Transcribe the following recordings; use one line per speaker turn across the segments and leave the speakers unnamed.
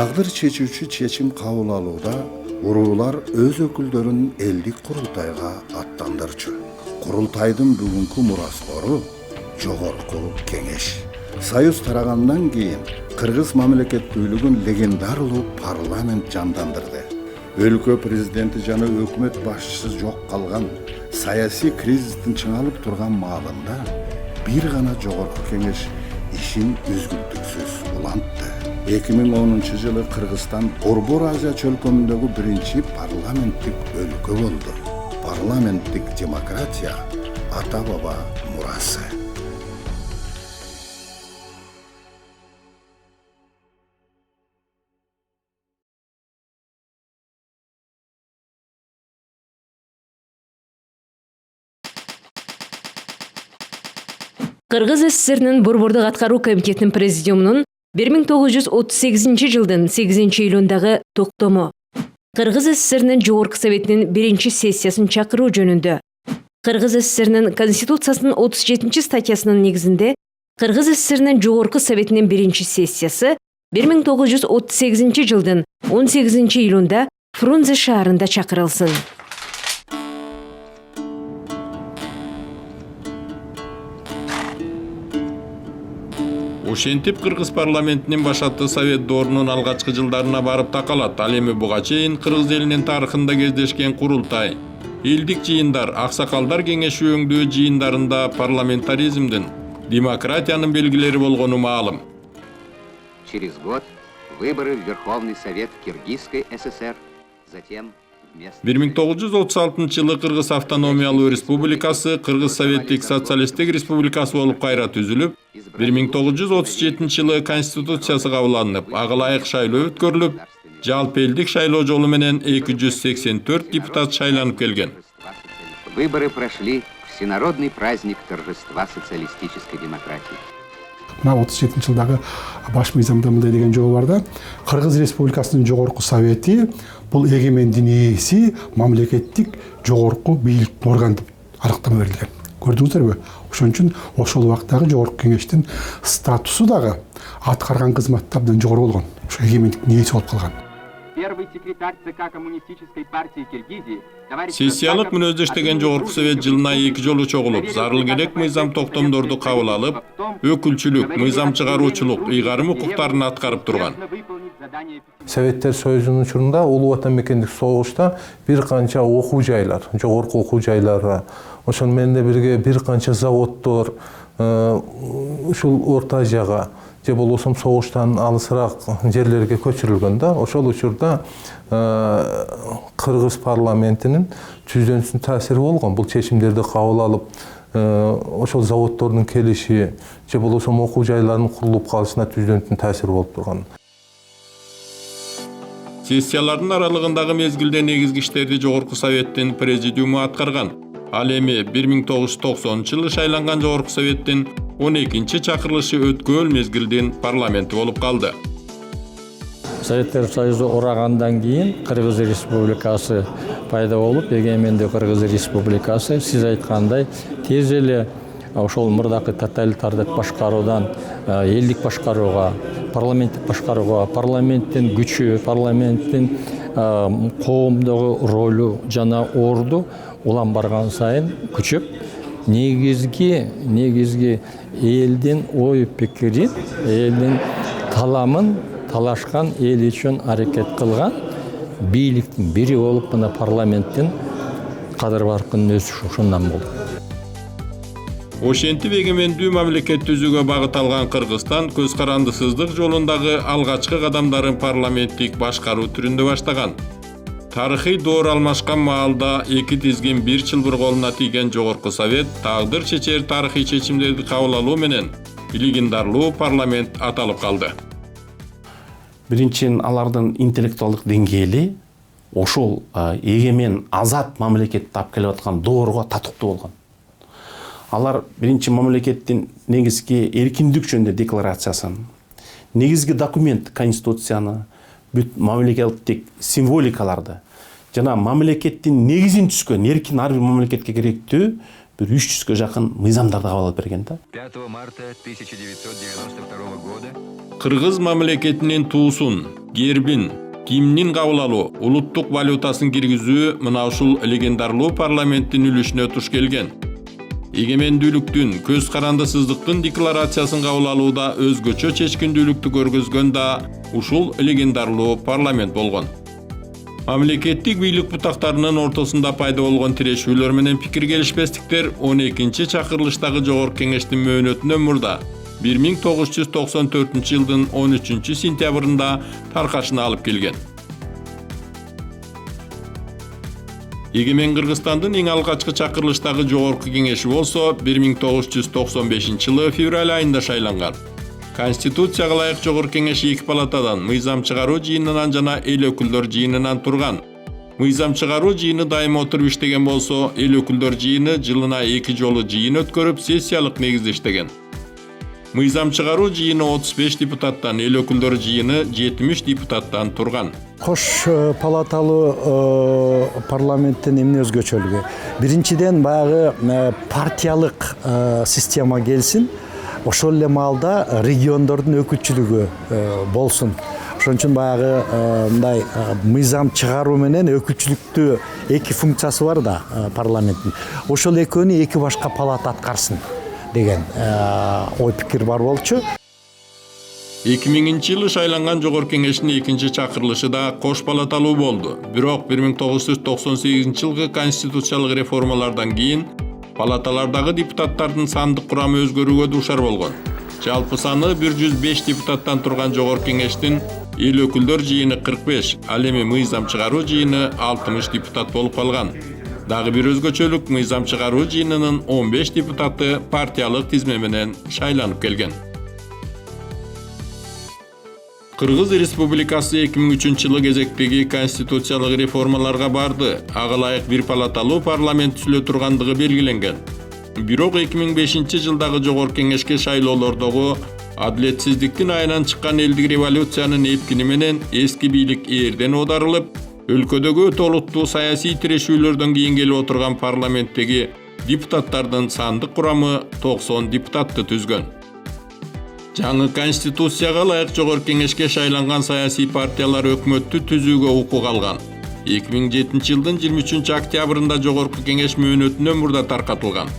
Тагдыр чечүүчү чечим кабыл алууда уруулар өз өкүлдөрүн элдик курултайга аттандырчу. Курултайдын бүгүнкү мураскору Жогорку Кеңеш. Союз тарагандан кийин кыргыз мамлекеттүүлүгүн легендарлуу парламент жандандырды. Өлкө президенти жана өкмөт башчысы жок калган саясий кризистин чыңалып турган маалында бир гана Жогорку Кеңеш ишин үзгүлтүксүз улантты. 2010-жылы Кыргызстан Борбор Азия чөлкөмүндөгү биринчи парламенттик өлкө болду. Парламенттик демократия ата баба мурасы.
Кыргыз СССРнин Борбордук аткаруу комитетинин президиумунун 1938 жылдын 8-июлундагы токтому. Кыргыз СССРнин Жогорку Советинин биринчи сессиясын чакыруу жөнүндө. Кыргыз СССРнин Конституциясынын 37 статьясынын негизинде Кыргыз СССРнин Жогорку Советинин биринчи сессиясы 1938 жылдын 18-июлунда Фрунзе шаарында чакырылсын.
Ошентип Кыргыз парламентинин башатты Совет доорунун алгачкы жылдарына барып такалат. Ал эми буга чейин Кыргыз элинин тарыхында кездешкен курултай, элдик жыйындар, аксакалдар кеңеши өңдөө жыйындарында парламентаризмдин, демократиянын белгилери болгону маалым.
Через год выборы в Верховный Совет Киргизской ССР, затем
1936 жылы Кыргыз автономиялуу республикасы Кыргыз Советтик социалисттик республикасы болуп кайра түзүлүп, 1937 жылы Конституциясы кабыл алынып, ага ылайык шайлоо өткөрүлүп, жалпы элдик шайлоо жолу менен 284 депутат шайланып келген.
Выборы прошли всенародный праздник торжества социалистической демократии.
Мына 37 жылдагы баш мыйзамда мындай деген жобо бар да, Кыргыз Республикасынын Жогорку Совети бул эгемендин ээси мамлекеттик жогорку бийлик орган деп арактама берилген. Көрдүңүздөрбү? Ошон үчүн ошол убактагы Жогорку Кеңештин статусу дагы аткарган кызматы абдан жогору болгон. Ошо эгемендиктин ээси болуп калган.
Первый секретарь ЦК Коммунистической партии Киргизии,
Сессиялык мүнөздөштөгөн Жогорку Совет жылына 2 жолу чогулуп, зарыл керек мыйзам токтомдорду кабыл алып, өкүлчүлүк, мыйзам чыгаруучулук, ыйгарым укуктарын аткарып турган.
Советтер Союзунун учурунда улуу ватан мекендик согушта бир канча окуу жайлар, жогорку окуу жайлары, ошол менен бирге бир канча заводдор ушул Орто Азияга же болбосо согуштан алысыраак жерлерге көчүрүлгөн да. Ошол учурда Кыргыз парламентинин түздөнүүсүнүн таасири болгон. Бул чечимдерди кабыл алып, ошол заводдордун келиши же болбосо окуу жайларынын курулуп калышына түздөнүүсүнүн таасири болуп турган.
Сессиялардын аралыгындагы мезгилде негизги иштерди Жогорку Советтин президиуму аткарган. Ал эми 1990 жылы шайланган Жогорку Советтин 12-чи чакырылышы өткөл мезгилдин парламенти болуп калды.
Советтер Союзу урагандан кийин Кыргыз Республикасы пайда болуп, эгемендүү Кыргыз Республикасы, сиз айткандай, тез эле ошол мурдакы тоталитардык башкаруудан элдик башкарууга, парламенттик башкарууга, парламенттин күчү, парламенттин коомдогу ролу жана орду улам барган сайын күчөп, негизги элдин ой пикирин, элдин таламын талашкан, эл үчүн аракет кылган бийликтин бири болуп мына парламенттин кадыр баркынын өсүшү ошондон болду.
Ошентип эгемендүү мамлекет түзүүгө багыт алган Кыргызстан көз карандысыздык жолундагы алгачкы кадамдарын парламенттик башкаруу түрүндө баштаган. Тарыхый доор алмашкан маалда эки тизгин бир чылбыр колуна тийген Жогорку Совет тагдыр чечер тарыхый чечимдерди кабыл алуу менен легендарлуу парламент аталып калды.
Биринчиден алардын интеллектуалдык деңгээли ошол эгемен азат мамлекетти алып келип аткан доорго татыктуу болгон. Алар биринчи мамлекеттин негизги эркиндик жөнүндө декларациясын, негизги документ Конституцияны, бүт мамлекеттик символикаларды жана мамлекеттин негизин түзгөн, эркин ар бир мамлекетке керектүү bir 300'e жақын мыйзамдарды кабыл алып берген да.
5 марта 1992 года
Кыргыз мамлекетинин туусун гербин, гимнин кабыл алуу, улуттук валютасын киргизүү мына ушул легендарлуу парламенттин үлүшүнө туш келген. Эгемендүүлүктүн, көз карандысыздыктын декларациясын кабыл алууда өзгөчө чечкиндүүлүктү көргөзгөн да ушул легендарлуу парламент болгон. Мамлекеттик бийлик бутактарынын ортосунда пайда болгон тирешүүлөр менен пикир келишпестиктер 12-чи чакырылыштагы Жогорку Кеңештин мөөнөтүнөн мурда 1994 жылдын 13 сентябрында таркашына алып келген. Эгемен Кыргызстандын эң алгачкы чакырылыштагы Жогорку Кеңеши болсо 1995 жылы февраль айында шайланган. Конституцияга ылайык Жогорку Кеңеш 2 палатадан мыйзам чыгаруу жыйынынан жана эл өкүлдөр жыйынынан турган. Мыйзам чыгаруу жыйыны дайыма отуруп иштеген болсо, эл өкүлдөр жыйыны жылына 2 жолу жыйын өткөрүп, сессиялык негизде иштеген. Мыйзам чыгаруу жыйыны 35 депутаттан, эл өкүлдөр жыйыны 70 депутаттан турган.
Кош палаталуу парламенттин эмне өзгөчөлүгү? Биринчиден баягы партиялык система келсин. Ошол эле маалда региондордун өкүлчүлүгү болсун. Ошон үчүн баягы мындай мыйзам чыгаруу менен өкүлчүлүктүү эки функциясы бар да парламенттин. Ошол экөөнү эки башка палата аткарсын деген ой пикир бар болчу.
2000 жылы шайланган Жогорку Кеңештин экинчи чакырылышы да кош палаталуу болду. Бирок 1998 жылкы конституциялык реформалардан кийин палаталардагы депутаттардын сандык курамы өзгөрүүгө дуушар болгон. Жалпы саны 105 депутаттан турган Жогорку Кеңештин эл өкүлдөр жыйыны 45, ал эми мыйзам чыгаруу жыйыны 60 депутат болуп калган. Дагы бир өзгөчөлүк, мыйзам чыгаруу жыйынынын 15 депутаты партиялык тизме менен шайланып келген. Кыргыз Республикасы 2003 жылы кезектеги конституциялык реформаларга барды. Ага ылайык бир палаталуу парламент түзүлө тургандыгы белгиленген. Бирок 2005 жылдагы Жогорку Кеңешке шайлоолордогу адилетсиздиктин айынан чыккан элдик революциянын эпкини менен эски бийлик эрден оодарылып, өлкөдөгү өтө олуттуу саясий тирешүүлөрдөн кийин келип отурган парламенттеги депутаттардын сандык курамы 90 депутатты түзгөн. Жаңы конституцияга ылайык Жогорку Кеңешке шайланган саясий партиялар өкмөттү түзүүгө укук алган. 2007 жылдын 23 октябрында Жогорку Кеңеш мөөнөтүнөн мурда таркатылган.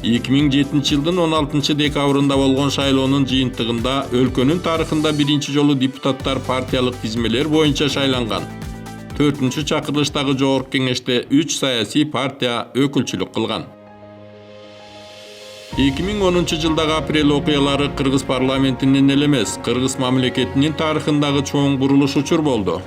2007 жылдын 16 декабрында болгон шайлоонун жыйынтыгында өлкөнүн тарыхында биринчи жолу депутаттар партиялык тизмелер боюнча шайланган. 4-чү чакырылыштагы Жогорку Кеңеште 3 саясий партия өкүлчүлүк кылган. 2010 жылдагы апрель окуялары Кыргыз парламентинин эле эмес, Кыргыз мамлекетинин тарыхындагы чоң бурулуш учур болду.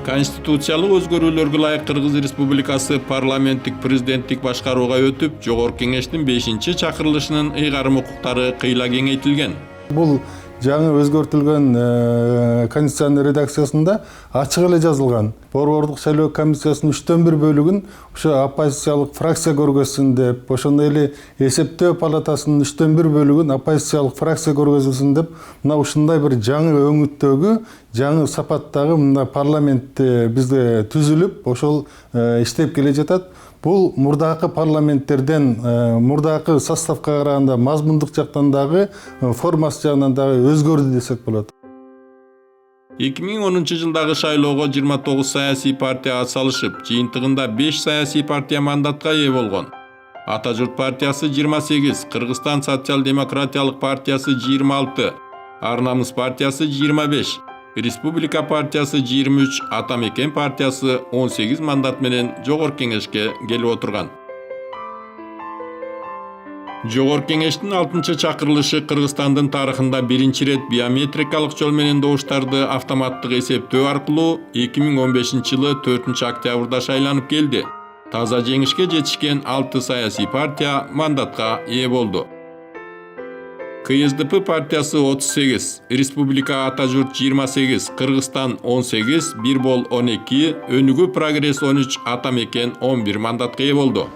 Конституциялык өзгөрүүлөргө ылайык Кыргыз Республикасы парламенттик президенттик башкарууга өтүп, Жогорку Кеңештин 5-чи чакырылышынын ыйгарым укуктары кыйла кеңейтилген.
Бул жаңы өзгөртүлгөн конституциянын редакциясында ачык эле жазылган. Борбордук шайлоо комиссиясынын 3/1 бөлүгүн ошо оппозициялык фракция көргөзсүн деп, ошондой эле эсептөө палатасынын 3/1 бөлүгүн оппозициялык фракция көргөзүлсүн деп, мына ушундай бир жаңы өңүттөгү, жаңы сапаттагы мына парламент бизде түзүлүп, ошол иштеп келе жатат. Бул мурдакы парламенттерден, мурдакы составка караганда мазмундук жактан дагы, формасы жагынан дагы өзгөрдү десек болот.
2010 жылдагы шайлоого 29 саясий партия атсалышып, жыйынтыгында 5 саясий партия мандатка ээ болгон. Ата журт партиясы 28, Кыргызстан социал-демократиялык партиясы 26, Ар намыс партиясы 25, Республика партиясы 23, Ата мекен партиясы 18 мандат менен Жогорку Кеңешке келип отурган. Жогорку Кеңештин 6-чы чакырылышы Кыргызстандын тарыхында биринчи ирет биометрикалык жол менен добуштарды автоматтык эсептөө аркылуу 2015 жылы 4 октябрда шайланып келди. Таза жеңишке жетишкен 6 саясий партия мандатка ээ болду. КСДП партиясы 38, Республика Ата журт 28, Кыргызстан 18, Бирбол 12, Өнүгүү Прогресс 13, Ата мекен 11 мандатка ээ болду.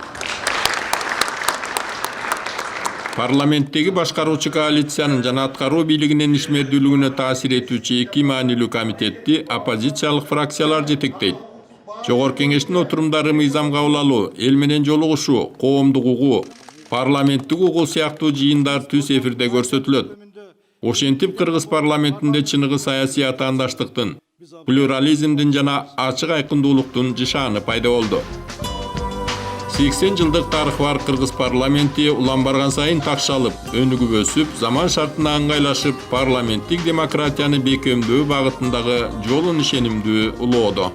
Парламенттеги башкаруучу коалициянын жана аткаруу бийлигинин ишмердүүлүгүнө таасир этүүчү эки маанилүү комитетти оппозициялык фракциялар жетектейт. Жогорку Кеңештин отурумдары мыйзам кабыл алуу, эл менен жолугушуу, коомдук угуу, парламенттик угуу сыяктуу жыйындар түз эфирде көрсөтүлөт. Ошентип кыргыз парламентинде чыныгы саясий атаандаштыктын, плюрализмдин жана ачык айкындуулуктун жышааны пайда болду. 80 жылдык тарыхы бар кыргыз парламенти улам барган сайын такшалып, өнүгүп өсүп, заман шартына ыңгайлашып, парламенттик демократияны бекемдөө багытындагы жолун ишенимдүү улоодо.